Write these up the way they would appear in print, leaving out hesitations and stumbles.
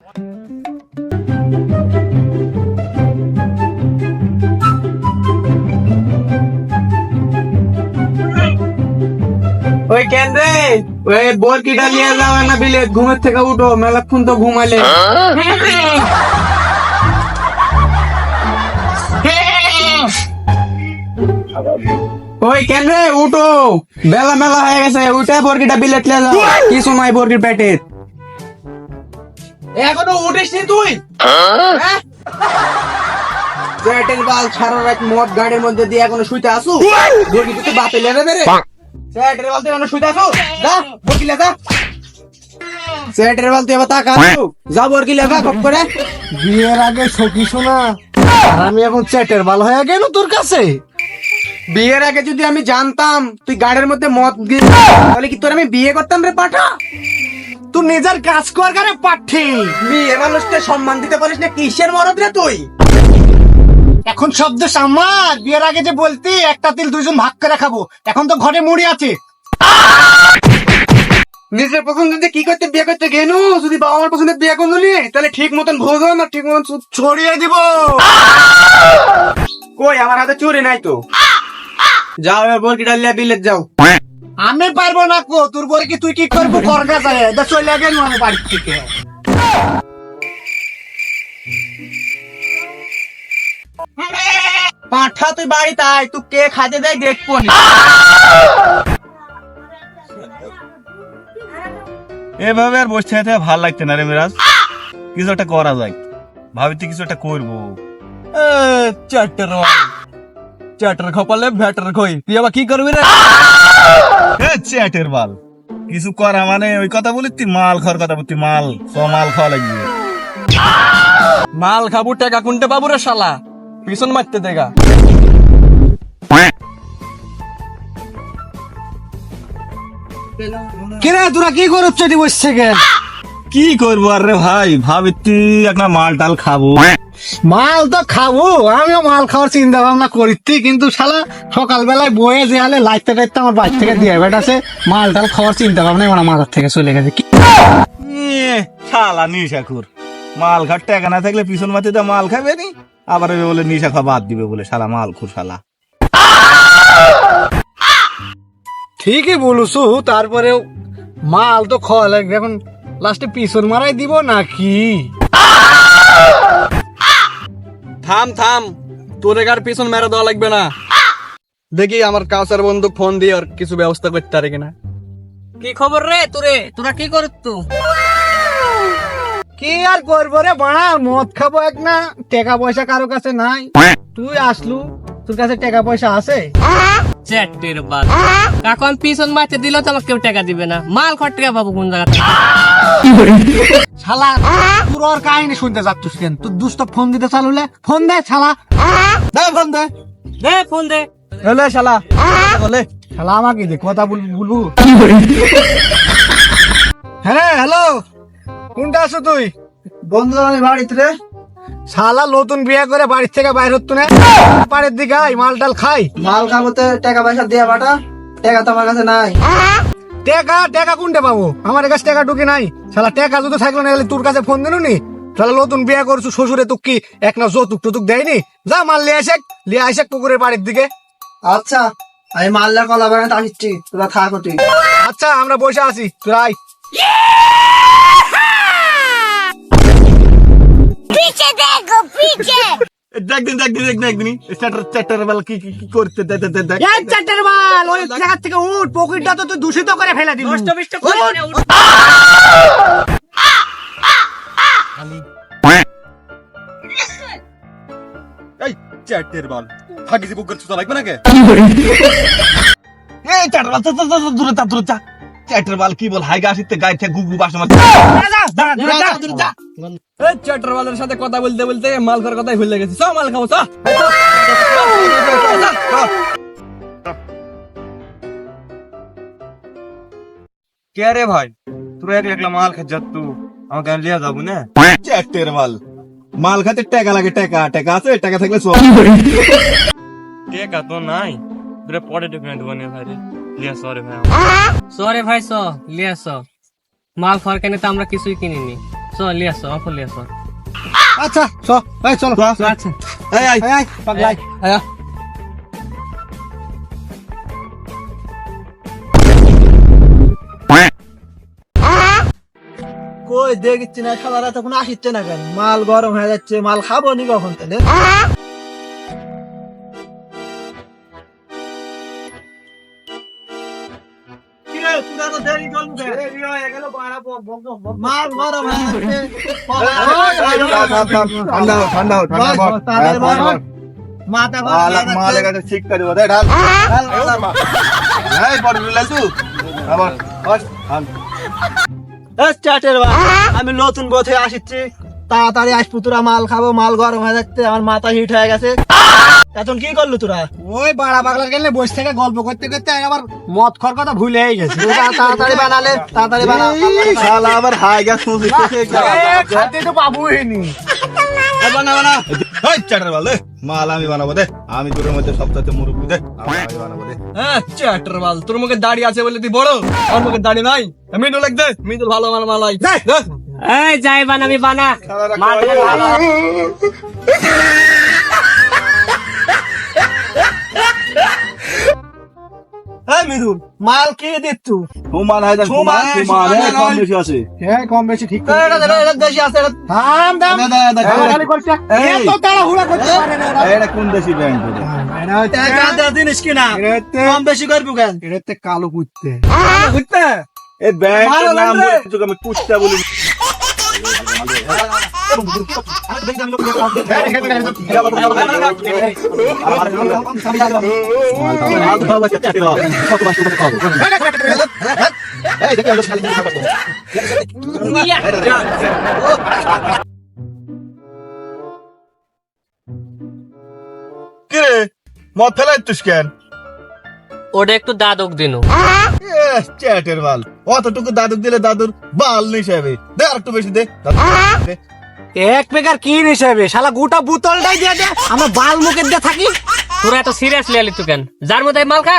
ওই কেন রে, ওই বরকিটা নিয়ে যাও না বিলে, ঘুমের থেকে উঠো, মেলাক্ষণ তো ঘুমালে। ওই কেন রে, উঠো, বেলা মেলা হয়ে গেছে, উঠে বরকিটা বিলেট নিয়ে যাও। কি সময় বরকির পেটে এখনো উঠিস নি তুই? হ্যাঁ? পেটের বাল সারা রাত মদ গাড়ির মধ্যে দিয়ে এখনো শুইতে আসু? বরকি তুই বাপে লেবে বেরে পেটের বাল তুই এখনো শুইতে আসু? যা বরকি লে যা, পেটের বাল তুই এবার তাকা আসু, যা বরকি লে যা খপ করে। বিয়ের আগে সখী শোনা, আর আমি এখন চ্যাটের বাল হয়ে গেল তোর কাছে। বিয়ের আগে যদি আমি জানতাম তুই গাড়ির মধ্যে মদ দিয়ে, তাহলে কি তোর আমি বিয়ে করতাম রে পাঠা? তুই নিজের কাজ কর গারে পাঠি। বিয়ে মানুষকে সম্মান দিতে পারিস না, কিসের মরদ রে তুই? এখন শব্দ আমার। বিয়ের আগে যে বলতি একটা তিল দুইজন ভাগ করে খাবো, এখন তো ঘরে মুড়ি আছে। নিজের পছন্দে কি করতে বিয়ে করতে গেনু? যদি বাবা মার পছন্দের বিয়ে করলি তাহলে ঠিক মতন ভোজন আর ঠিক মতন ছড়িয়ে দিব। কই আমার হাতে চুরি নাই তো। যাও এবার বরকি ডালিয়া বিলেত যাও। আমি পারবো না কো, তোর বলে কি তুই কি করবো করগা যায়, চলে গেল আমার বাড়ি থেকে। পাঠা তুই বাড়িতে আয়, তুই কে খাতে দেয় দেখবো নি। এভাবে আর বসে থাকতে ভাল লাগছে না রে মিরাজ, কিছু একটা করা যায়, ভাবিতে কিছু একটা করবো। চ্যাটার খপালে ভ্যাটার খই, তুই আবার কি করবি রে? চ্যাটের বাল কিছু করা মানে ওই কথা বলি, তুই মাল খাওয়ার কথা বলতি, মাল মাল খাওয়া লাগবে। মাল খাবো টাকা কোনটা পাবো রে শালা, পিছন মারতে দেখা। কিরে তোরা কি করছ বসছে কেন? কি করবো আর রে ভাই, ভাবিতি একটা মাল টাল খাবো। মাল তো খাবো, আমিও মাল খাওয়ার চিন্তা ভাবনা করিতি, কিন্তু শালা সকালবেলায় বয়ে যে হালে লাইতে টাইতে আমার বাড়ি থেকে দিয়ে বেটাছে, মাল টাল খাওয়ার চিন্তা ভাবনা আমার মাথার থেকে চলে গেছে। শালা নিশাখুর, মাল খাওয়ার টাকা না থাকলে পিছন মাটিতে মাল খাবে নি, আবার বলে নিশা খাওয়া বাদ দিবে বলে, শালা মাল খুর শালা। ঠিকই বলুছু, তারপরেও মাল তো খাওয়া লাগবে, এখন লাস্টে পিছন মারাই দিব নাকি? থাম থাম, তোর এগার পিছন মেরে দেওয়া লাগবে না। দেখি আমার কাছের বন্ধু ফোন দিয়ে আর কিছু ব্যবস্থা করতে পারে কিনা। কি খবর রে তোরে, তোরা কি করত? কি আর করবো রে বাড়া, মদ খাবো এক না, টাকা পয়সা কারো কাছে নাই। তুই আসলু, তোর কাছে টাকা পয়সা আছে? চ্যাটের বাল, এখন পিছন মারতে দিলেও তো আমাকে কেউ টাকা দিবে না, মাল খরচ টাকা পাবো কোন জায়গা থেকে? শালা তোর আর কাহিনী শুনতে যাচ্ছিস কেন? তুই দুষ্ট ফোন দিতে চালুলে ফোন দে শালা, দে ফোন দে, দে ফোন দে। হলে শালা বলে শালা আমাকে দে কথা বলবো। হ্যাঁ হ্যালো, কোনটা আছো তুই? বন্ধু আমি বাড়িতে রে। শালা নতুন বিয়ে করে বাড়ির থেকে বাইর হতো না, পাড়ের দিকে আয়, মাল টাল খাই। মাল খাবোতে টাকা পয়সা দিয়ে বাটা, টাকা তো আমার কাছে নাই। টাকা টাকা কোনটা পাবো, আমার কাছে টাকা ঢুকে নাই। শালা টাকা যদি থাকলো না তোর কাছে ফোন দিল নি? শালা নতুন বিয়ে করছো, শ্বশুরে তোর কি এক না যৌতুক টুতুক দেয়নি? যা মাল লিয়ে আসে পুকুরের বাড়ির দিকে। আচ্ছা আমি মাল্লা কলা বাগানে আসছি, তোরা থাক ওটি। আচ্ছা আমরা বসে আছি, তুই আয়। একদিন চ্যাটার বাল কি কি করতে দেখ। এই চারটার মাল ওই জায়গা থেকে উঠ, পুকুরটা তো তুই দূষিত করে ফেলে দিলি। নষ্ট বিষ্ট করে না, উঠ। এই চ্যাটের বাল থাকি যে বুকের চুতা লাগবে নাকি? এই চ্যাটার বাল দূরে যা। চ্যাটের বাল কি বল, হাই গাছিতে গায়ে থেকে গুগু বাসা মাছ। এই চ্যাটার বালের সাথে কথা বলতে বলতে মাল খাওয়ার কথাই ভুলে গেছি। চ মাল খাবো চ। কে রে ভাই, তোরা একলা মাল খাচ্ছ, তু আমাকে লিয়া যাবো না? চ্যাটের বাল, মাল খাতে টাকা লাগে, টাকা আছে, টাকা থাকলে সব। টেকা তো নাই, দুটো পরে ঢুকে দেবো না ভাই রে, লিয়া সরে ভাই। সরে ভাই চ লিয়ে আস, মাল খাওয়ার কেন তো আমরা কিছুই কিনিনি। চল লিয়ে আসো অফর লিয়ে আসো আচ্ছা চলো আচ্ছা এই আয় পাগলাই আয়া কই দেখছি না খাবার তখন আসছে না কেন মাল গরম হয়ে যাচ্ছে মাল খাবো নি কখন তাহলে মাল গরম হয়ে যাচ্ছে ঠান্ডা ঠান্ডা ঠান্ডা মাথা মাল এখানে শিক্ষা দেবো দে ঢাল এই পড়ে লালটু আবার চাটের আমি নতুন পথে আসছি তাড়াতাড়ি আসবো তোরা মাল খাবো মাল গরম হয়ে যাচ্ছে আমার মাথা হিট হয়ে গেছে এখন কি করলো তোরা ওই বাড়া পাগলার গেলে বসে থেকে গল্প করতে করতে আবার মদ খাওয়ার কথা ভুলেই গেছে তাড়াতাড়ি বানালে তাড়াতাড়ি বানা শালা আবার হাই গ্যাস মুসিতে খাতে তো পাবুই নি এই চাটার বল দে মাল আমি বানাবো দে আমি তোর মধ্যে সবচেয়ে মুরব্বি দে আমি বানাবো দে হ্যাঁ চ্যাটার বাল তোর মুখে দাড়ি আছে বলে তুই বড় আমার মুখে দাড়ি নাই মিন্টু লাগ দে মিন্টু ভালো মাল মালাই এই যাই বানাবি বানা মাল ভালো হ্যাঁ মিরুল মাল কে দিচ্ছ সুমান হাই দা সুমান সুমান কম বেশি আছে হ্যাঁ কম বেশি ঠিক বেশি আছে থাম দাম খালি করছে এত তাড়াহুড়া করতে পারে না এটা কোন দেশি ব্যাংক টাকা জিনিস কিনা কম বেশি করবো কেন এটাতে কালো কুত্তে বুঝতে এই ব্যাংকের নাম বলে কিছু আমি কুস্তা বলি কিরে মদ ফেলাইছিস কেন ওটা একটু দাদক দিনু চ্যাটের বাল অতটুকু দাদুক দিলে দাদুর বাল নিশাবে দে আর একটু বেশি দে এক পেকার কি হিসাবে শালা গোটা বোতলটাই দিয়ে দে আমরা বাল মুখে দিয়ে থাকি তোরা এত সিরিয়াসলি আলি তুই কেন যার মধ্যে মাল খা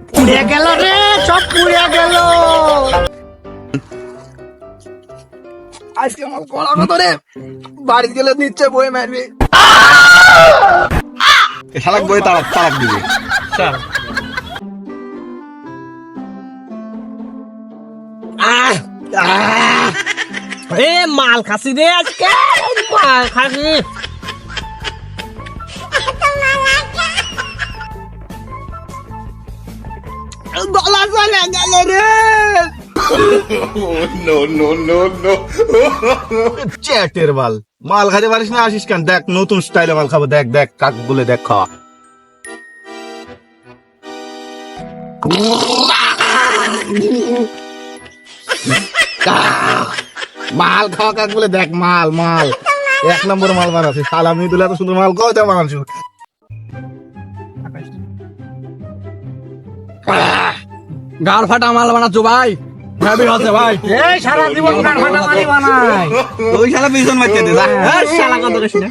পুড়ে গেল রে সব পুড়ে গেল আজকে আমার কলা কত রে বাড়ি গেলে নিচ্ছে বই মারবি শালাক বই তালাক তালাক দিবে চল এ মাল খাসি রে আজকে মাল খাসি গলা চলে গেল রে চ্যাটের বাল মাল খাইতে পারিস না আসিস কেন দেখ নতুন স্টাইলে মাল খাবো দেখ দেখ কাক বলে দেখ খাওয়া মাল খাওয়া কাক বলে দেখ মাল মাল এক নম্বর মাল বানাচ্ছে সালামি দিলে এত সুন্দর মাল খাওয়া বানাচ্ছি গাড় ফাটা মাল বানাচ্ছো ভাই ভাবি হচ্ছে ভাই এই সারা জীবন কার ফাটা মারি বানাই ওই শালা পিছন মারতে দে শালা কত কইছ না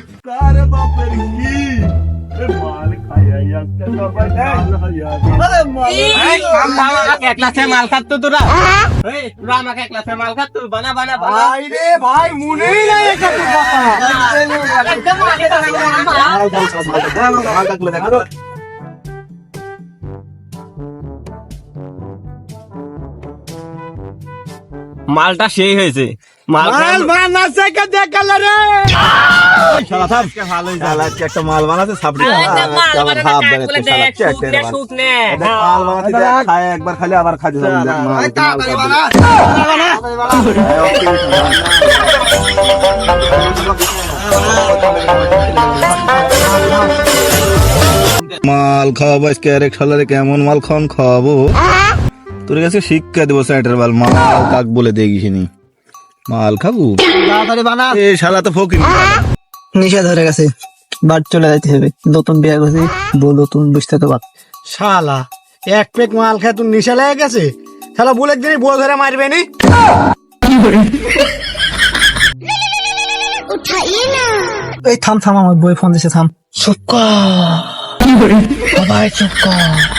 এক লাখে মাল খাত তোরা তোরা আমাকে এক লাখে মাল খাত বানা বানা ভাই রে ভাই মনেই নাই এটা তো কথা মালটা সেই হয়েছে মাল বানাছে কে দেখাল রে শালা থাম ভালোই শালা একটা মাল বানাচ্ছে সাবড়ি মাল বানা ভাব বলে বেড়েছে দেখ শালা চ্যাটের বাল শুট নে মাল বানাতে দেখ খায় একবার খালি আবার খাইতে যাবে দেখ মাল খাওয়াবো আজকে আরেক শালারে কেমন মাল খাওয়ান খাওয়াবো তোর কাছে শিক্ষা দেবো স্যাটের বাল মাল কাক বলে দেখিসনি মাল খাবো তাড়াতাড়ি বানা এ শালা তো ফকির নিশা ধরে গেছে বাড়ি চলে যাইতে হবে নতুন বিয়ে করছি বউ নতুন বুঝতে তো বাদ শালা এক পেক মাল খায় তুই নিশা লেগে গেছে শালা বলে একদিন বউ ধরে মারবে নি এই থাম থাম আমার বই ফোন দিছে থাম চুপ কর সবাই চুপ কর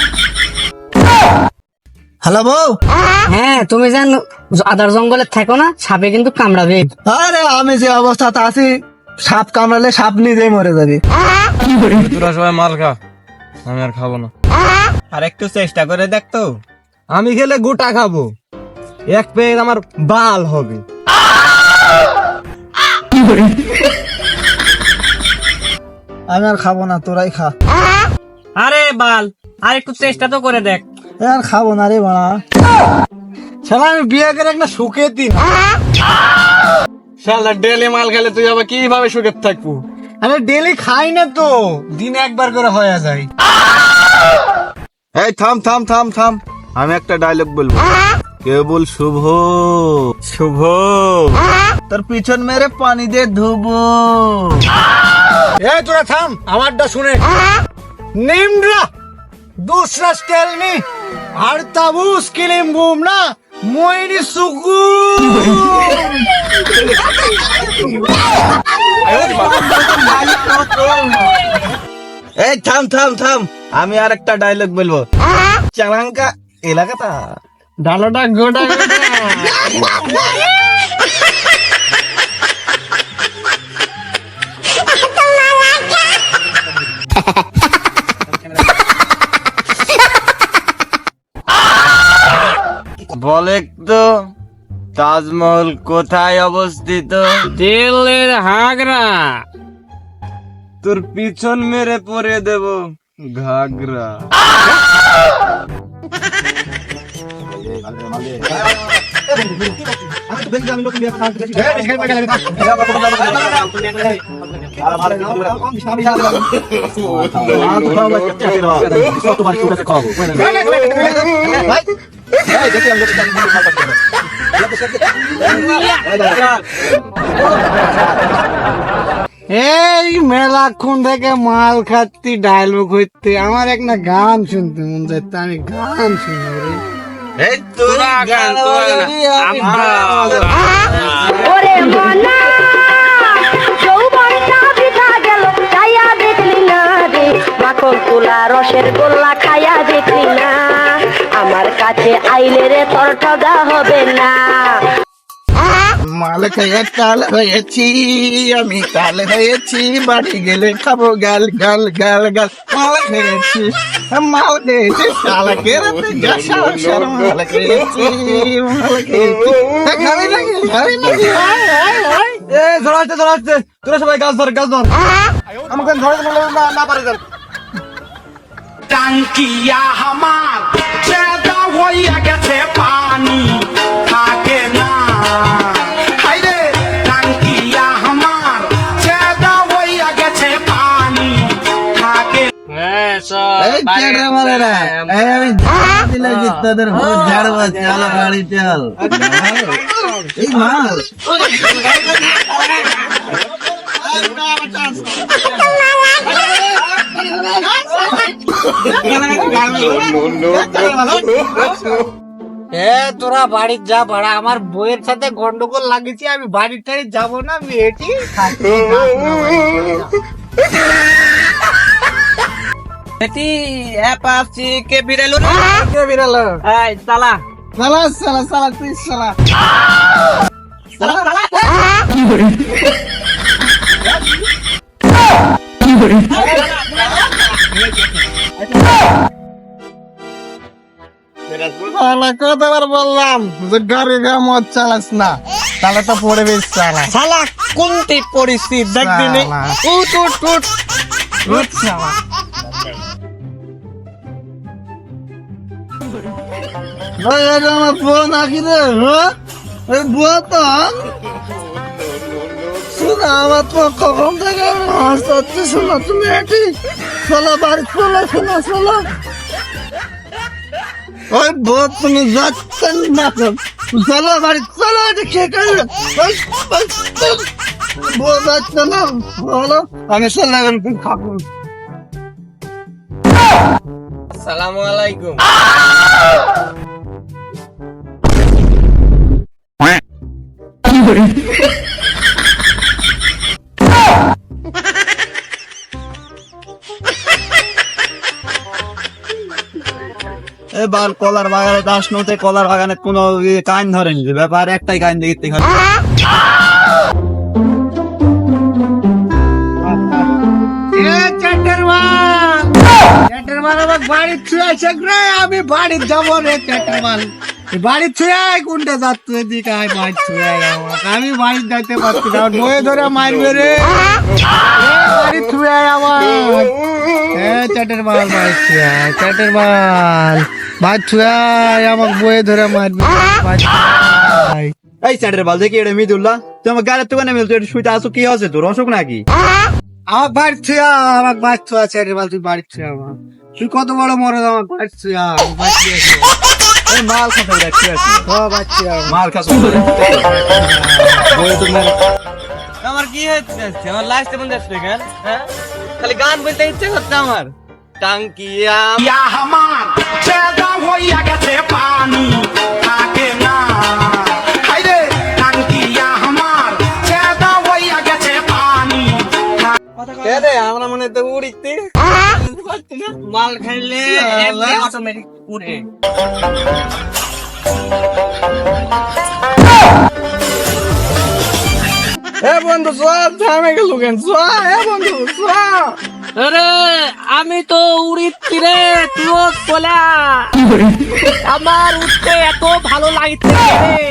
হ্যালো বউ। হ্যাঁ তুমি যেন আদার জঙ্গলে থাকো না, সাপে কিন্তু কামড়াবে। আরে আমি যে অবস্থাতে আছি, সাপ কামড়ালে সাপ নিজেই মরে যাবে। তোরা সবাই মাল খা, আমি আর খাবো না। আর একটু চেষ্টা করে দেখ তো। আমি খেলে গোটা খাবো, এক পেয়ে আমার বাল হবে। আমি আর খাবো না, তোরাই খা। আরে বাল, আর একটু চেষ্টা তো করে দেখ। আর খাবো না রে বাড়া। শালা আমি বিয়ে করে একটা সুখের দিন। শালা ডেলি মাল খেলে তুই আবার কিভাবে সুখে থাকবো? আরে ডেলি খাই না তো, দিনে একবার করে হয়ে যায়। এই থাম থাম থাম থাম, আমি একটা ডায়লগ বলবো। কেবল শুভ শুভ তোর পিছন মেরে পানি দিয়ে ধুবো। এই তোরা থাম, আমারটা শুনে। নিমরা दूसरा टेल मी हर ताबूस किलिम बूम ना मोइनी सुकू। এই থাম থাম থাম, আমি আর একটা ডায়লগ বলবো। চালাঙ্কা এলাকাটা ডালোটা গোটা বলে তো তাজমহল কোথায় অবস্থিত? দিল্লির হাগরা। তোর পিছন মেরে পরে দেব ঘাগরা। এই মেলাক্ষণ থেকে মাল খাচ্ছি, ডায়লগ হইতে আমার একটা গান শুনতে মন যাইতে, আমি গান শুনবো রে। এই তোর গান ওরে মনা যৌবনটা বিধা গেল, চাইয়া দেখলি না রে, মাখন তুলা রসের গোল্লা খাইয়া দেখলি না, আমার কাছে আইলে রে তোর ঠগা হবে না। মাল খাইয়া কাল হয়েছি, আমি কাল হয়েছি, বাড়ি গেলে খাবো গাল গাল গাল গাল। মাল খেয়েছি, মাল খেয়েছি, শালা কেরাতে যা শালা শালা মাল খেয়েছি, মাল খেয়েছি। খাবি নাকি খাবি নাকি? এ ধরাচ্ছে ধরাচ্ছে, তোরা সবাই গাছ ধর গাছ ধর। আমাকে ধরে না পারে যান। টাঙ্কিয়া হামার চেদা হইয়া গেছে, পানি থাকে না। হাইরে টাঙ্কিয়া হামার চেদা হইয়া গেছে, পানি থাকে হ্যাঁ এই কেডা মারে রে? এই আমি ঝাড় দিলে যে তোদের ভূত ঝাড়বা, চল বাড়ি চল। এই মাল তোরা বাড়ি যা বাড়া, আমার বইয়ের সাথে গন্ডগোল লাগিয়েছি, আমি বাড়ি টাড়ি যাবো না, আমি এটি এটি অ্যাপাচি কে বিড়ালো না? কে বিড়ালো? এই সালা সালা সালা সালা তুই সালা কতবার বললাম যে গাড়ি মদ চালাস না, তাহলে তো পড়ে বেশ চালা। শালা কোনটি পরিস্থিতি দেখবি নি? উঠ উঠ উঠ উঠ শালা। আমার বউ নাকি রে? ওই বউ তো শোনা, আমার তো কখন থেকে মাছ হচ্ছে। শোনা তুমি এটি চলো বাড়ি চলো, শোনা চলো। ওই বউ তুমি যাচ্ছেন না, চলো বাড়ি চলো, এটি কে করবে? বউ যাচ্ছে না, বলো আমি চললাম খাবো। আসসালামু আলাইকুম। বাল কলার বাগানে দাস নতে কলার বাগানে কোনো কাইন ধরেনি ব্যাপার একটাই কাইন দেখতে খালি চ্যাটের মাল আমার বাড়ি ছুঁয়েছে রে, আমি বাড়ি যাবো রে চ্যাটের মাল। বাড়ি ছুঁয়ে কোনটা যাচ্ছে এদিকে আয়, বাড়ি ছুঁয়ে আমি বাড়ি যাইতে পারছি না, বয়ে ধরে মারবে রে। বাড়ি ছুঁয়ে আমার চ্যাটের মাল, বাড়ি ছুঁয়ে চ্যাটের মাল, বাড়ি ছুঁয়ে আমাকে বয়ে ধরে মারবে। এই চ্যাটের বাল দেখি এটা মিদুল্লাহ তুই আমার গাড়ির দোকানে মিলতো এটা শুইতে আসো কি আছে তোর অসুখ নাকি আমার বাড়ি ছুঁয়ে আমার বাড়ি ছুঁয়া চ্যাটের মাল, তুই বাড়ি ছুঁয়ে আমার, তুই কত বড় মরদ আমার বাড়ি ছুঁয়া এই মাল খাতে দেখছি মাল খাসো আমার কি হচ্ছে আমার লাস্টে মন যাচ্ছে কেন হ্যাঁ খালি গান বলতে ইচ্ছে করছে আমার টাঙ্কিয়া ইয়া আমার চেদা হইয়া গেছে পানি থাকে না হাইরে টাঙ্কিয়া আমার চেদা হইয়া গেছে পানি রে আমরা মনে তো উড়িতে মাল খাইলে অটোমেটিক উড়ে। এ বন্ধু সব থামে গেল কেন এ বন্ধু আরে আমি তো উড়িচ্ছি রে, তুইও চলা। আমার উঠতে এত ভালো লাগছে রে।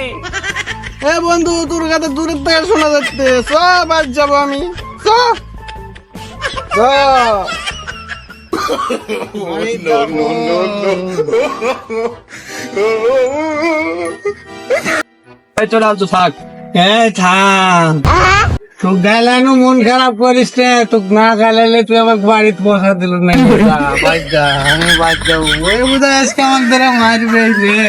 এ বন্ধু তোর কাছে দূরের থেকে শোনা যাচ্ছে সব আজ যাবো আমি সব চলে আসতো থাক থাম, তুই গাইলানো মন খারাপ করিস রে, তুই না গাইলে তুই আমাকে বাড়িতে বসা দিল না। বাড়ি যা, আমি বাড়ি যাবো, ওই বোধহয় আজকে আমাকে ধরে মারবে রে।